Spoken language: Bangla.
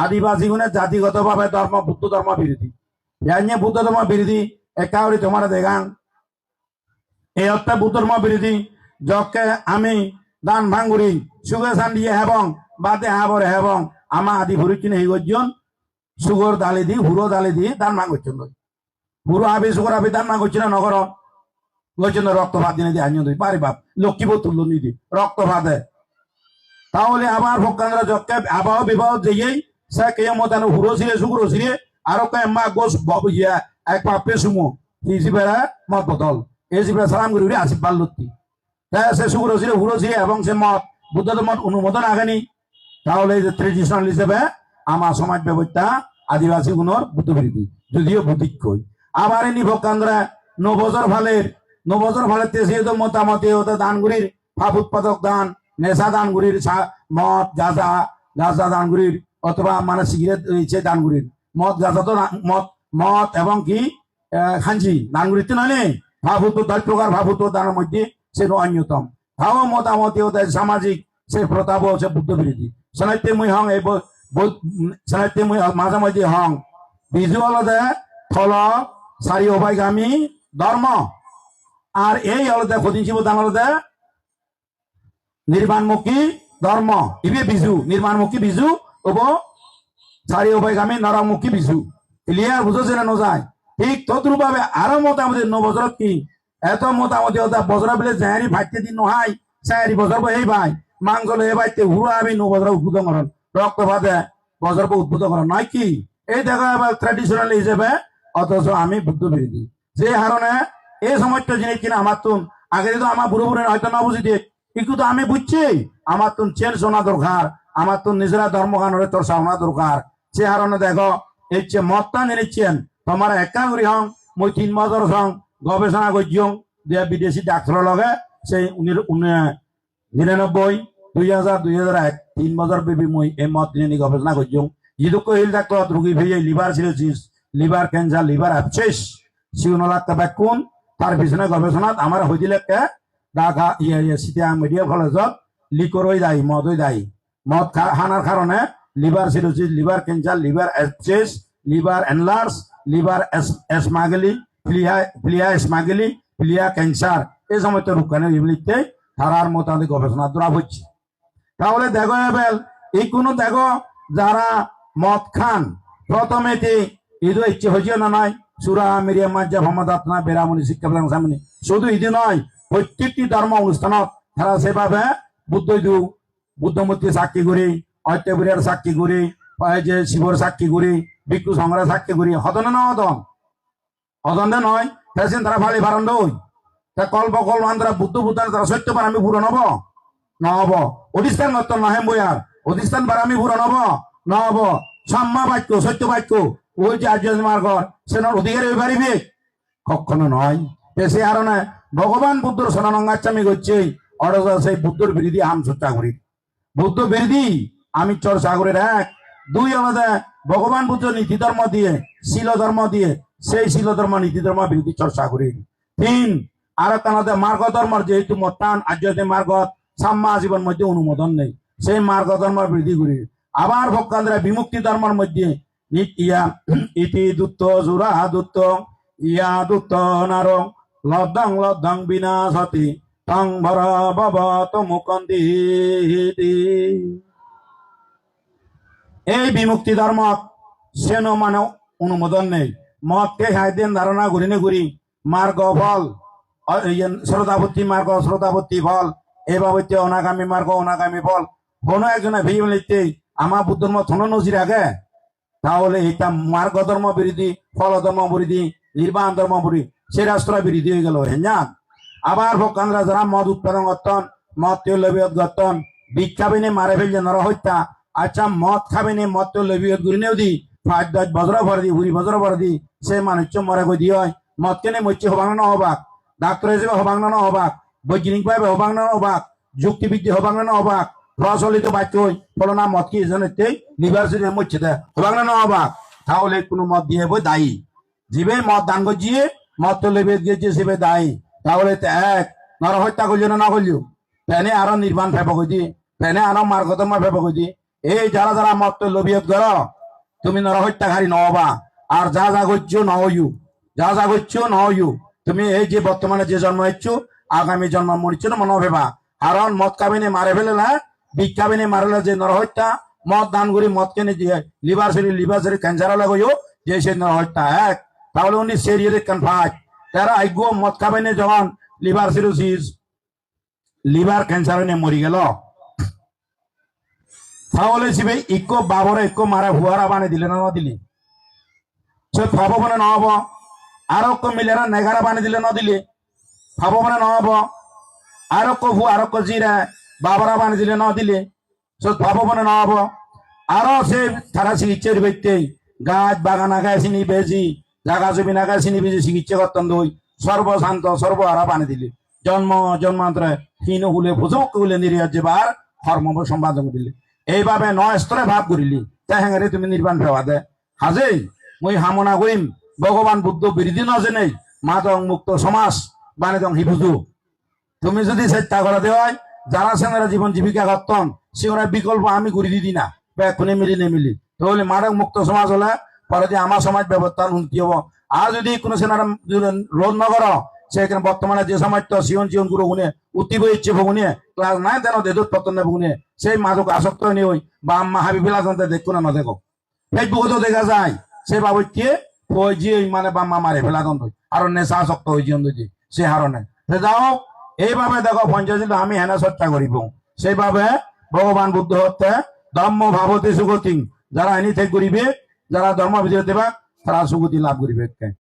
আদিবাসী গুণে জাতিগতভাবে ধর্ম বুদ্ধ ধর্ম বিরোধী ইয়াnye বুদ্ধ ধর্ম বিরোধী একাউরি তোমার দেখান এই অর্থে বুদ্ধ ধর্ম বিরোধী যকে আমি দান ভাঙ্গুরি সুগে সান দিয়ে এবং বাদে হাবরে এবং আমা আদি ভুরিচিনে হিগজন সুগর দালি দি হুড়ো দালি দিয়ে দান ভাঙ্গুচ্ছেন হুড়ো আবি সুগর আবি দান ভাঙ্গুচ্ছেন নগর গজন রক্তপাত দিনে দিয়ে আনিয়ে পারি বাপ লক্ষ্মীপুর তুল্য নিদি রক্তপাতে তাহলে আবার ভক্তানরা যকে আবাহ বিবাহ যেই সে কে মতানো হুড়ো ছিঁড়ে সুগুরো ছিঁড়ে আরো কয়েকমা গোস ইয়া এক পাপে সুমো হিসিবেরা মত বদল এই জিবে সালাম করি আশীর্বাদ লুত্তি সে সুগুরো ছিঁড়ে হুড়ো ছিঁড়ে এবং সে মত বুদ্ধ মত অনুমোদন আগেনি তাহলে এই যে ট্রেডিশনাল হিসেবে আমার সমাজ ব্যবস্থা আদিবাসী গুণর বুদ্ধ বিরোধী যদিও বুদ্ধিক্ষই আবার এনি ভক্তানরা নবজর ভালের তেসে মতামতে ওদের দানগুড়ির ফাপ উৎপাদক দান নেশা দানগুড়ির মদ গাঁজা দানগুড়ির অথবা মানে সিগারেট রয়েছে দানগুড়ির মদ গাঁজা তো মদ এবং কি খাঞ্জি দানগুড়িতে নয় নেই ভাবুত 10 প্রকার ভাবুত দানের মধ্যে সে অন্যতম ভাও মতামতে ওদের সামাজিক সে প্রতাপ হচ্ছে বুদ্ধ বিরোধী সাহিত্যে মুই হং এই সাহিত্যে মুই মাঝে মাঝে হং ভিজুয়াল থল সারি অবাইগামী ধর্ম আর এই হলদে খদিন শিব দান হলদে নির্মাণমুখী ধর্ম ইবে বিজু নির্মাণমুখী বিজু ওব সারি অবাইগামী নরমুখী বিজু ক্লিয়ার বুঝছে না নজায় ঠিক তদ্রুপভাবে আরো মোটামুটি নবজরত কি এত মোটামুটি ওটা বজরা বলে জাহারি ভাইতে দিন নহাই সারি বজর এই ভাই মাংসল এ ভাইতে হুড়া আমি নবজরা উদ্বোধন করেন রক্তপাতে বজর উদ্বোধন করেন নয় কি এই দেখা এবার ট্রেডিশনাল হিসেবে অথচ আমি বুদ্ধ বিরোধী যে হারণে এই সমস্ত জিনিস কিনা আমার তুন আগে তো আমার বুড়ো বুড়ো হয়তো না বুঝিতে কিন্তু তো আমি বুঝছি আমার তুন চেঞ্জ শোনা দরকার আমার তুন নিজেরা ধর্মগানের চর্চা শোনা দরকার সে হারণে দেখো এই যে মতটা নিচ্ছেন তোমার একা করি হং মই 3 বছর সং গবেষণা করছিও যে বিদেশি ডাক্তার লগে সেই 99 2000 2001 3 বছর বেবি মই এই মত নিয়ে গবেষণা করছিও যিদু কহিল ডাক্তার রোগী ভেয়ে liver cirrhosis liver cancer liver abscess সিউনলাক্কা ব্যাকুন তার পিছনে গবেষণাত আমার হইলে ঢাকা সিটিয়া মেডিকেল কলেজত লিকর হয়ে যায় মদ হয়ে যায় মদ হানার কারণে liver cirrhosis liver cancer liver abscess liver enlarge liver স্মাগলি প্লিয়া স্মাগলি প্লিয়া ক্যান্সার এই সমস্ত রোগখানে এগুলিতে তারার মোটামুটি গবেষণা দ্বারা হচ্ছে তাহলে দেখো এবার এই কোনো দেখো যারা মদ খান প্রথমে ঈদও ইচ্ছে হয়েছে না নাই সুরা মিরিয়া মাজা মোহাম্মদ আতনা বেরামনি শিক্ষা প্রদান সামনে শুধু ঈদে নয় প্রত্যেকটি ধর্ম অনুষ্ঠানত তারা সেভাবে বুদ্ধমূর্তি সাক্ষী করি ঐত্যবীরের সাক্ষী করি যে শিবর সাক্ষী করি ভিক্ষু সংগ্রহ সাক্ষী করি হদনে না হদনে নয় সেদিন তারা ভালি ভারণ হই তা কল্প আন্দ্রা বুদ্ধ তারা সত্যবার আমি পুরো নহব অধিষ্ঠান নত নহে বইয়ার অধিষ্ঠান বার আমি পুরো নহব সাম্মা বাক্য সত্য বাক্য ওই যে আর্য মার্গ সেনার অধিকারী হয়ে পারিবে কখনো নয় সে কারণে ভগবান বুদ্ধর সনানঙ্গাচ্ছামি করছে অথচ সেই বুদ্ধর বিরোধী আম চর্চা করি বুদ্ধ বিরোধী আমি চর্চা করি 1 2 আমাদের ভগবান বুদ্ধ নীতি ধর্ম দিয়ে শীল ধর্ম দিয়ে সেই শীল ধর্ম নীতি ধর্ম বিরোধী চর্চা করি 3 আর তাদের মার্গ ধর্মের যেহেতু মতান আর্য মার্গ সাম্মা জীবন মধ্যে অনুমোদন নেই সেই মার্গ ধর্ম বৃদ্ধি করি আবার ভক্তান্দ্রা বিমুক্তি ধর্মের মধ্যে ইয়া ইতি দুত্ত জুরা দুত্ত ইয়া দুত্ত নার লদ্দাং বিনাশতি তং ভর বব তমুকন্দি এই বিমুক্তি ধর্ম সেন মানে অনুমোদন নেই মতকে হাইদেন ধারণা ঘুরি মার্গ ফল শ্রোতাপত্তি মার্গ শ্রোতাপত্তি ফল এই বাবদ অনাগামী মার্গ অনাগামী ফল কোনো একজনে ভেবে লিখতে আমার বুদ্ধ মত হন নজির আগে তাহলে এটা মার্গ ধর্ম বিরোধী ফল ধর্ম বিরোধী নির্বাণ ধর্ম বিরোধী সে রাষ্ট্র বিরোধী হয়ে গেল হ্যাঁ আবার ভক্তানরা যারা মদ উৎপাদন করতেন মদ তৈলবিয়ত করতেন বিষ খাবেনি মারে ফেলছে নর হত্যা আচ্ছা মদ খাবেনি মদ তৈলবিয়ত ঘুরি নেও দি 5-10 বছর ভর দি 20 বছর ভর দি সে মানুষ মরে গই দিয়ে হয় মদ কেনে মরছে হবাং না হবাক ডাক্তার হিসেবে হবাং না হবাক বৈজ্ঞানিক ভাবে হবাং না হবাক যুক্তিবিদ্যা হবাং না হবাক প্রচলিত বাক্য বলো না মদ কি জানতে লিভার সিরিয়াস মরছে হবাং না হবাক তাহলে কোনো মদ দিয়ে বই দায়ী জীবে মদ দান করছিয়ে মদ তৈলবিয়ত গিয়েছে সেবে দায়ী তাহলে 1 নর হত্যা করল না করল প্যানে আরো নির্মাণ ফেপ করি প্যানে আরো মার্গতমা ফেপ করি এই যারা যারা মত লবিয়ত কর তুমি নরহত্যাকারী নহবা আর যা যা করছো নহইউ যা যা করছো নহইউ তুমি এই যে বর্তমানে যে জন্ম হচ্ছ আগামী জন্ম মরিচ্ছ না মনে ভেবা কারণ মদ কাবিনে মারে ফেলে না বিষ কাবিনে মারলে যে নরহত্যা মদ দান করি মদ কেনে দিয়ে লিভার শরীর ক্যান্সার লাগইও যে সে নরহত্যা এক তাহলে উনি সেরিয়ে কনফাইট তারা আইগো মদ কাবিনে যখন লিভার সিরোসিস লিভার ক্যান্সার নিয়ে মরি গেল তাহলে শিবে ইকো বাবরে ইকো মারা হুয়ারা বানে দিলে না দিলি সে ভাবো মানে নহব আরো মিলেরা নেগারা বানে দিলে না দিলে ভাবো মানে নহব আরো জিরা বাবরা বানে দিলে না দিলে সে ভাবো মানে নহব আরো সে তারা চিকিৎসার ব্যক্তি গাছ বাগান আগায় চিনি বেজি জাগা জমি নাগায় চিনি বেজি চিকিৎসা করতেন দই সর্বশান্ত সর্বহারা বানে দিলে জন্মান্তরে হীন হুলে ফুজক হুলে নিরিয়ার যেবার কর্ম সম্পাদন দিলে এইভাবে নয় স্তরে ভাব করিলি তাই হ্যাঁ তুমি নির্বাণ ফেবা দে হাজেই মই হামনা করিম ভগবান বুদ্ধ বিরোধী নজে নেই মাদং মুক্ত সমাজ বানে দং হিবুজু তুমি যদি চেষ্টা করে দেওয়ায় যারা সেনারা জীবন জীবিকা করতন সেগুলা বিকল্প আমি করে দিদি না এক্ষুনি মিলি নেমিলি তাহলে মাদক মুক্ত সমাজ হলে পরে যে আমার সমাজ ব্যবস্থার উন্নতি হবো আর যদি কোনো সেনারা রোধ ন করো সেখানে বর্তমানে যে সমাজ তো সিয়ন গুরু গুনে উত্তিব ইচ্ছে ভগুনে ক্লাস 9 তেন দেদুত পতন ভগুনে সেই মাদক আসক্ত নিয়ে ওই বা আম্মা হাবি ফেলা জানতে দেখো না দেখো ফেসবুকে তো দেখা যায় সে বাবুকে ওই যে মানে বাম্মা মারে ফেলা দন্ত আর নেশা আসক্ত হয়েছে যে সে হারণে যাও এইভাবে দেখো পঞ্চায়েত আমি হেনা চর্চা করিব সেইভাবে ভগবান বুদ্ধ হত্যা ধর্ম ভাবতে সুগতি যারা এনি থেকে করিবে যারা ধর্ম বিজয় দেবা তারা সুগতি লাভ করিবে